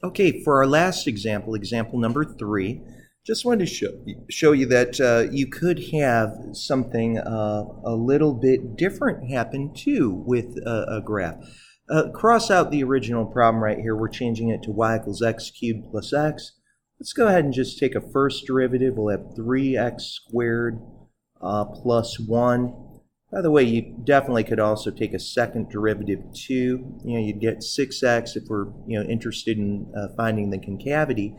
Okay, for our last example, example number 3, just wanted to show you that you could have something a little bit different happen too with a graph. Cross out the original problem right here. We're changing it to y equals x cubed plus x. Let's go ahead and just take a first derivative. We'll have 3x squared plus 1. By the way, you definitely could also take a second derivative too. You'd get 6x if we're interested in finding the concavity.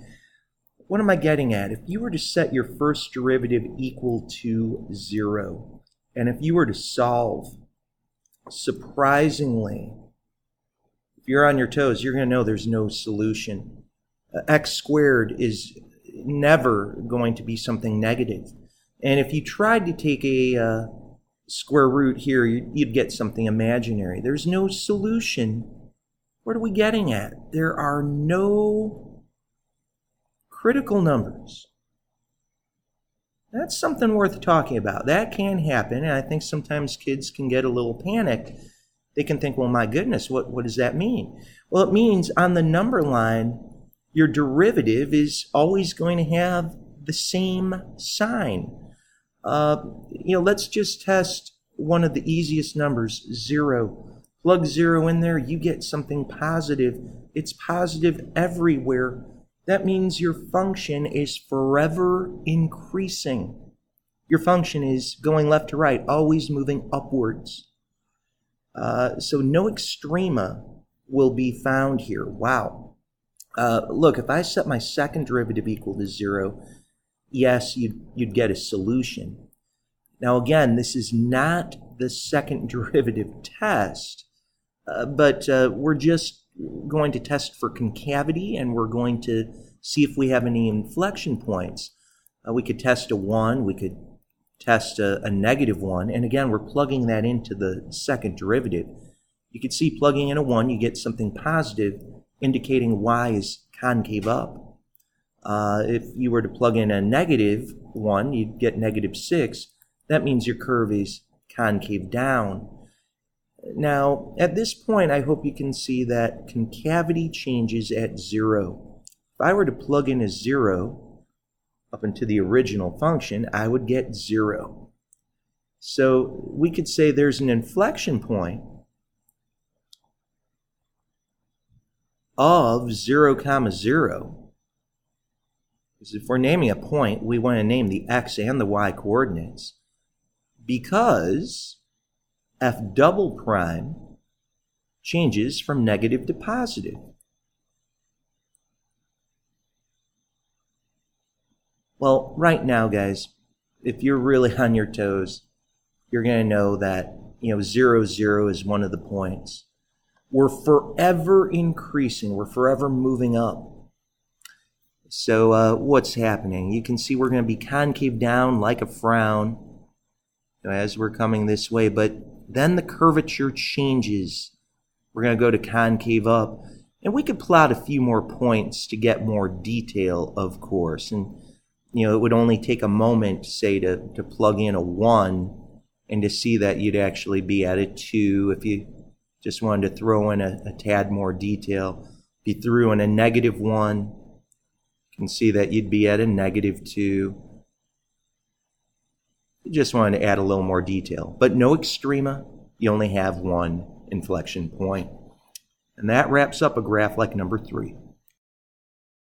What am I getting at? If you were to set your first derivative equal to 0, and if you were to solve, surprisingly, if you're on your toes, you're going to know there's no solution. X squared is never going to be something negative. And if you tried to take a square root here, you'd get something imaginary. There's no solution. What are we getting at? There are no critical numbers. That's something worth talking about. That can happen, and I think sometimes kids can get a little panicked. They can think, well, my goodness, what does that mean? Well, it means on the number line, your derivative is always going to have the same sign. Let's just test one of the easiest numbers, 0. Plug 0 in there, you get something positive. It's positive everywhere. That means your function is forever increasing. Your function is going left to right, always moving upwards. So no extrema will be found here. Wow. Look, if I set my second derivative equal to 0, yes, you'd get a solution. Now again, this is not the second derivative test, but we're just going to test for concavity, and we're going to see if we have any inflection points. We could test a 1, we could test a negative 1, and again, we're plugging that into the second derivative. You can see plugging in a 1, you get something positive, indicating y is concave up. If you were to plug in a negative 1, you'd get negative 6. That means your curve is concave down. Now, at this point, I hope you can see that concavity changes at 0. If I were to plug in a 0 up into the original function, I would get 0. So we could say there's an inflection point of 0, 0. Because if we're naming a point, we want to name the x and the y coordinates, because f double prime changes from negative to positive. Well, right now, guys, if you're really on your toes, you're going to know that 0, 0 is one of the points. We're forever increasing. We're forever moving up. So what's happening? You can see we're going to be concave down like a frown as we're coming this way, but then the curvature changes. We're going to go to concave up, and we could plot a few more points to get more detail, of course. And it would only take a moment, say, to plug in a 1 and to see that you'd actually be at a 2 if you just wanted to throw in a tad more detail. If you threw in a negative 1, you can see that you'd be at a negative 2. You just wanted to add a little more detail. But no extrema, you only have one inflection point. And that wraps up a graph like number 3.